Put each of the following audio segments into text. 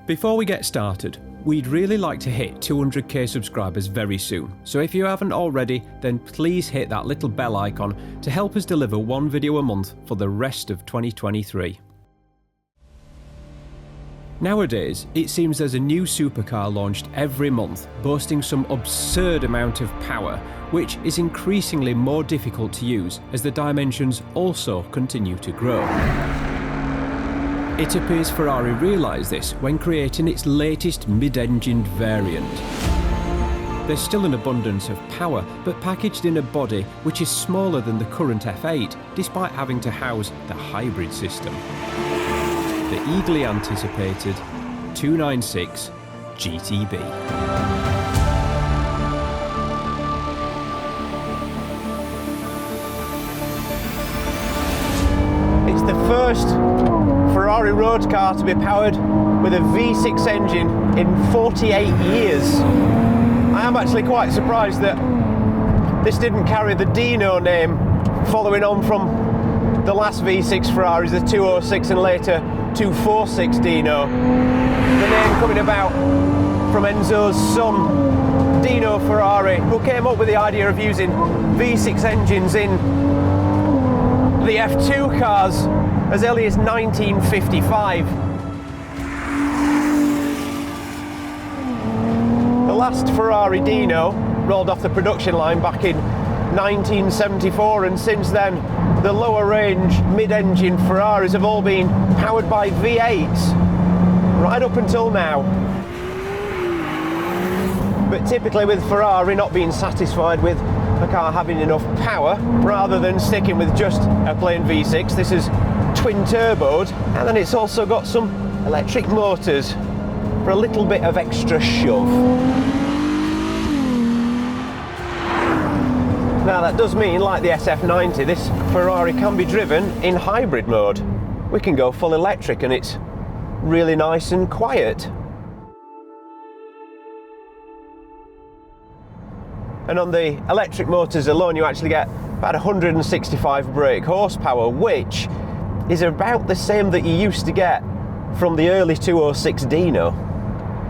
Before we get started, we'd really like to hit 200k subscribers very soon, so if you haven't already, then please hit that little bell icon to help us deliver one video a month for the rest of 2023. Nowadays, it seems there's a new supercar launched every month, boasting some absurd amount of power, which is increasingly more difficult to use as the dimensions also continue to grow. It appears Ferrari realised this when creating its latest mid-engined variant. There's still an abundance of power, but packaged in a body which is smaller than the current F8, despite having to house the hybrid system. The eagerly anticipated 296 GTB. It's the first Ferrari road car to be powered with a V6 engine in 48 years. I am actually quite surprised that this didn't carry the Dino name, following on from the last V6 Ferraris, the 206 and later 246 Dino. The name coming about from Enzo's son, Dino Ferrari, who came up with the idea of using V6 engines in the F2 cars as early as 1955. The last Ferrari Dino rolled off the production line back in 1974, and since then the lower range mid-engine Ferraris have all been powered by V8s right up until now. But typically with Ferrari not being satisfied with a car having enough power, rather than sticking with just a plain V6, this is twin turboed, and then it's also got some electric motors for a little bit of extra shove. Now that does mean, like the SF90, this Ferrari can be driven in hybrid mode. We can go full electric and it's really nice and quiet. And on the electric motors alone, you actually get about 165 brake horsepower, which is about the same that you used to get from the early 206 Dino.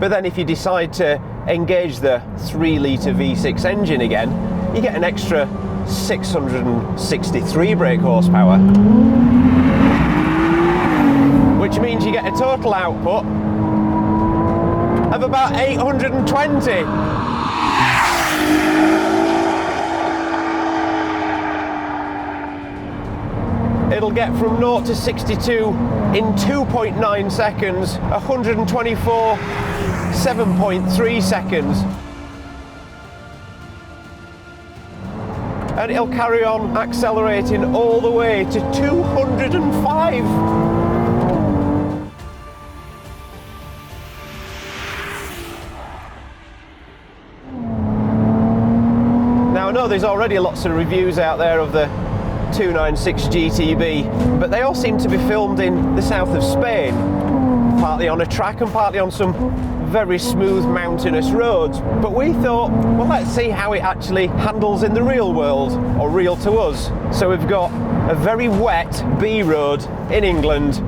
But then if you decide to engage the 3-litre V6 engine again, you get an extra 663 brake horsepower, which means you get a total output of about 820. It'll get from 0 to 62 in 2.9 seconds, 124, 7.3 seconds. And it'll carry on accelerating all the way to 205. Now I know there's already lots of reviews out there of the 296 GTB, but they all seem to be filmed in the south of Spain, partly on a track and partly on some very smooth mountainous roads. But we thought, well, let's see how it actually handles in the real world, or real to us. So we've got a very wet B road in England.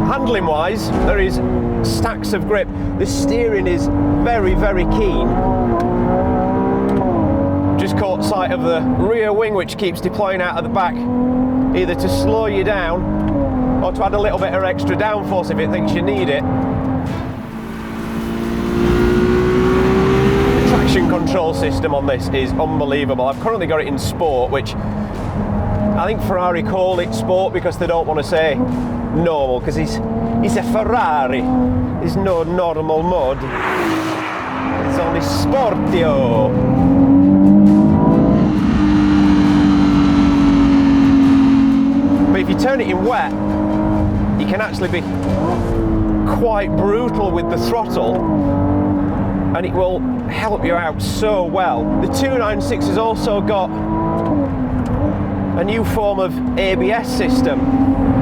Handling wise, there is stacks of grip. The steering is very, very keen. Just caught sight of the rear wing, which keeps deploying out of the back, either to slow you down or to add a little bit of extra downforce if it thinks you need it. The traction control system on this is unbelievable. I've currently got it in Sport, which I think Ferrari call it Sport because they don't want to say normal, because it's a Ferrari. There's no normal mode. It's only Sportio. But if you turn it in wet, you can actually be quite brutal with the throttle, and it will help you out so well. The 296 has also got a new form of ABS system,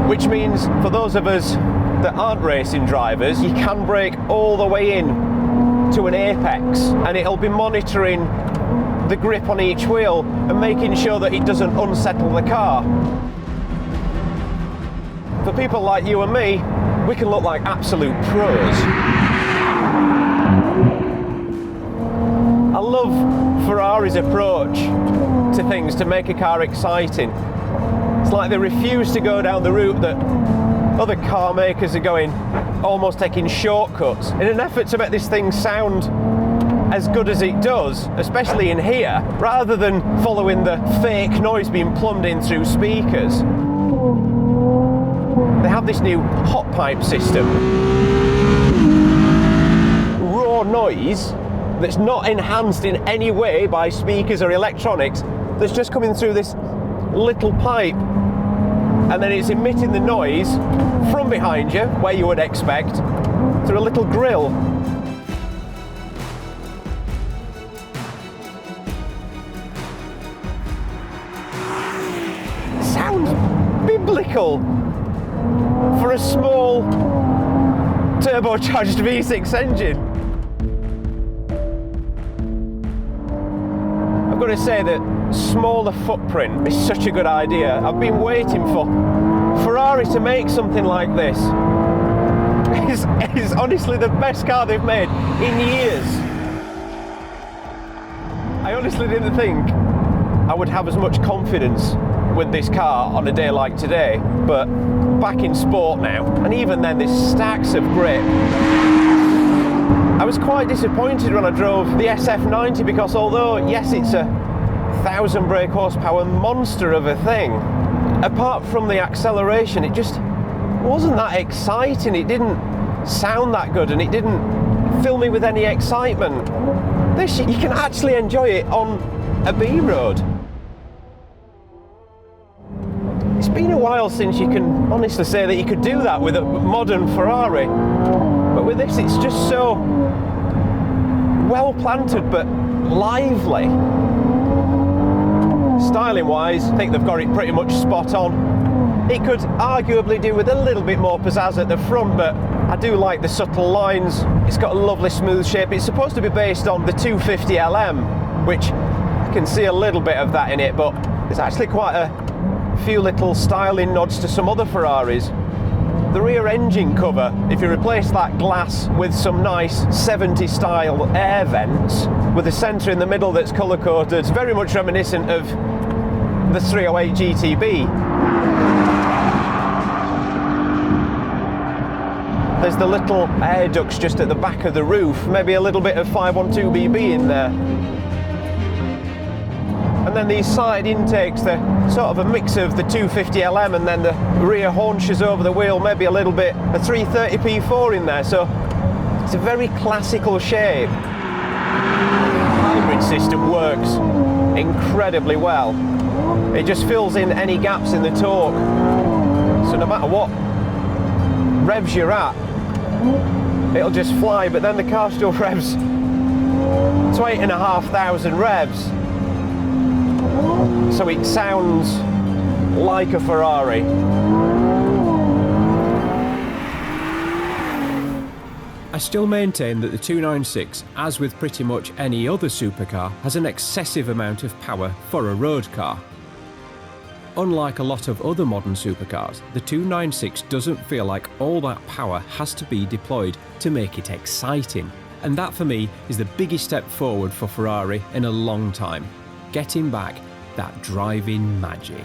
which means for those of us that aren't racing drivers, you can brake all the way in to an apex, and it'll be monitoring the grip on each wheel and making sure that it doesn't unsettle the car. For people like you and me we can look like absolute pros. I love Ferrari's approach to things to make a car exciting. It's like they refuse to go down the route that other car makers are going, almost taking shortcuts, in an effort to make this thing sound as good as it does, especially in here, rather than following the fake noise being plumbed in through speakers. They have this new hot pipe system. Raw noise that's not enhanced in any way by speakers or electronics, that's just coming through this little pipe, and then it's emitting the noise from behind you, where you would expect, through a little grill. Sounds biblical for a small turbocharged V6 engine. I've got to say that smaller footprint is such a good idea. I've been waiting for Ferrari to make something like this. It's honestly the best car they've made in years. I honestly didn't think I would have as much confidence with this car on a day like today, but back in sport now, and even then there's stacks of grip. I was quite disappointed when I drove the SF90 because although yes, it's a 1,000 brake horsepower monster of a thing, apart from the acceleration it just wasn't that exciting. It didn't sound that good and it didn't fill me with any excitement. This, you can actually enjoy it on a B road. It's been a while since you can honestly say that you could do that with a modern Ferrari, but with this it's just so well planted but lively. Styling wise, I think they've got it pretty much spot on. It could arguably do with a little bit more pizzazz at the front, but I do like the subtle lines. It's got a lovely smooth shape. It's supposed to be based on the 250 LM, which I can see a little bit of that in it, but there's actually quite a few little styling nods to some other Ferraris. The rear engine cover, if you replace that glass with some nice 70s style air vents, with a centre in the middle that's colour coded, it's very much reminiscent of the 308 GTB. There's the little air ducts just at the back of the roof, maybe a little bit of 512BB in there. And then these side intakes, they're sort of a mix of the 250LM and then the rear haunches over the wheel, maybe a little bit of 330p4 in there, so it's a very classical shape. The hybrid system works incredibly well. It just fills in any gaps in the torque, so no matter what revs you're at, it'll just fly, but then the car still revs to 8,500 revs. So it sounds like a Ferrari. I still maintain that the 296, as with pretty much any other supercar, has an excessive amount of power for a road car. Unlike a lot of other modern supercars, the 296 doesn't feel like all that power has to be deployed to make it exciting. And that for me is the biggest step forward for Ferrari in a long time, getting back that driving magic.